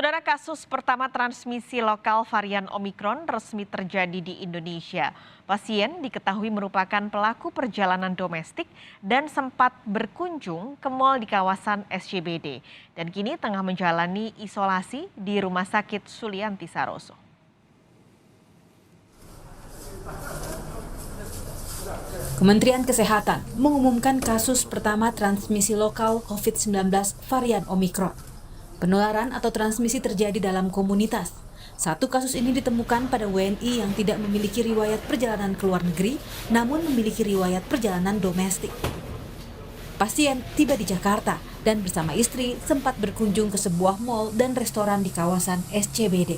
Saudara, kasus pertama transmisi lokal varian Omikron resmi terjadi di Indonesia. Pasien diketahui merupakan pelaku perjalanan domestik dan sempat berkunjung ke mal di kawasan SCBD. Dan kini tengah menjalani isolasi di Rumah Sakit Sulianti Saroso. Kementerian Kesehatan mengumumkan kasus pertama transmisi lokal COVID-19 varian Omikron. Penularan atau transmisi terjadi dalam komunitas. Satu kasus ini ditemukan pada WNI yang tidak memiliki riwayat perjalanan ke luar negeri, namun memiliki riwayat perjalanan domestik. Pasien tiba di Jakarta dan bersama istri sempat berkunjung ke sebuah mal dan restoran di kawasan SCBD.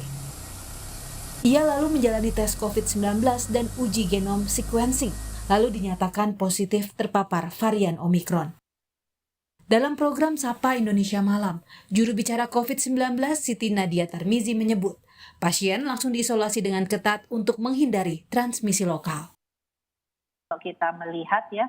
Ia lalu menjalani tes COVID-19 dan uji genom sequencing, lalu dinyatakan positif terpapar varian Omikron. Dalam program Sapa Indonesia Malam, juru bicara COVID-19 Siti Nadia Tarmizi menyebut, pasien langsung diisolasi dengan ketat untuk menghindari transmisi lokal. Kalau kita melihat ya,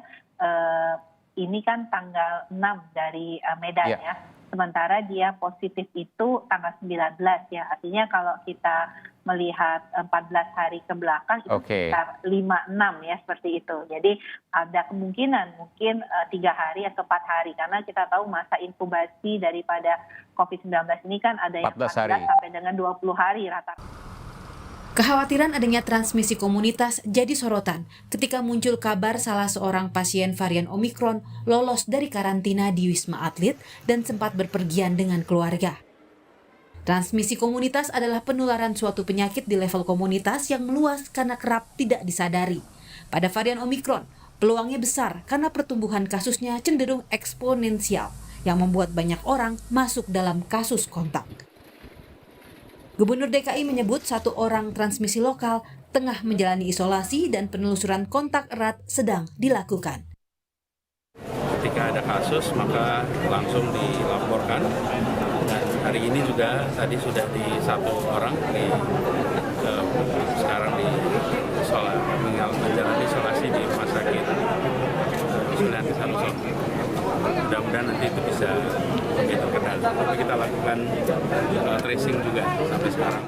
ini kan tanggal 6 dari Medan ya. Sementara dia positif itu tanggal 19 ya. Artinya kalau kita melihat 14 hari ke belakang itu sekitar 5-6 ya, seperti itu. Jadi ada kemungkinan mungkin 3 hari atau 4 hari. Karena kita tahu masa inkubasi daripada COVID-19 ini kan ada yang 14 sampai dengan 20 hari rata-rata. Kekhawatiran adanya transmisi komunitas jadi sorotan ketika muncul kabar salah seorang pasien varian Omikron lolos dari karantina di Wisma Atlet dan sempat berpergian dengan keluarga. Transmisi komunitas adalah penularan suatu penyakit di level komunitas yang meluas karena kerap tidak disadari. Pada varian Omikron, peluangnya besar karena pertumbuhan kasusnya cenderung eksponensial yang membuat banyak orang masuk dalam kasus kontak. Gubernur DKI menyebut satu orang transmisi lokal tengah menjalani isolasi dan penelusuran kontak erat sedang dilakukan. Ketika ada kasus maka langsung dilaporkan. Dan hari ini juga tadi sudah di satu orang sekarang menjalani isolasi di Rumah Sakit Sulianti Saroso. Mudah-mudahan nanti itu bisa terkendali. Tapi kita lakukan tracing juga sampai sekarang.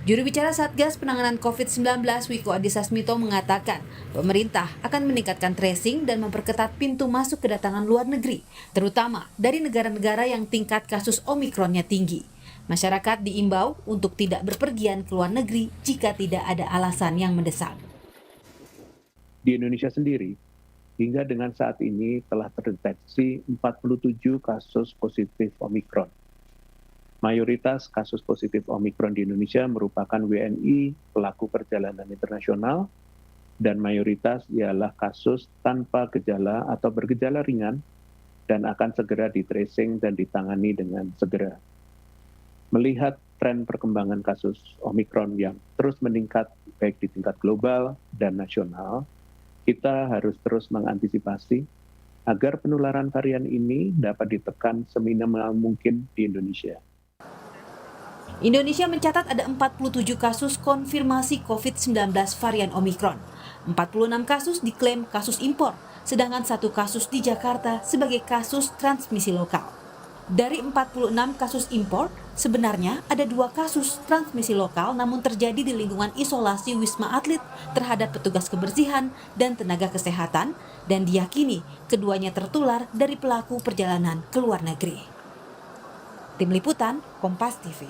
Juru bicara Satgas Penanganan COVID-19 Wiko Adhisa Smito mengatakan pemerintah akan meningkatkan tracing dan memperketat pintu masuk kedatangan luar negeri, terutama dari negara-negara yang tingkat kasus Omikronnya tinggi. Masyarakat diimbau untuk tidak berpergian ke luar negeri jika tidak ada alasan yang mendesak. Di Indonesia sendiri, hingga dengan saat ini telah terdeteksi 47 kasus positif Omikron. Mayoritas kasus positif Omikron di Indonesia merupakan WNI pelaku perjalanan internasional dan mayoritas ialah kasus tanpa gejala atau bergejala ringan dan akan segera di-tracing dan ditangani dengan segera. Melihat tren perkembangan kasus Omikron yang terus meningkat baik di tingkat global dan nasional, kita harus terus mengantisipasi agar penularan varian ini dapat ditekan seminimal mungkin di Indonesia. Indonesia mencatat ada 47 kasus konfirmasi COVID-19 varian Omikron. 46 kasus diklaim kasus impor, sedangkan 1 kasus di Jakarta sebagai kasus transmisi lokal. Dari 46 kasus impor, sebenarnya ada 2 kasus transmisi lokal namun terjadi di lingkungan isolasi Wisma Atlet terhadap petugas kebersihan dan tenaga kesehatan dan diyakini keduanya tertular dari pelaku perjalanan ke luar negeri. Tim Liputan, Kompas TV.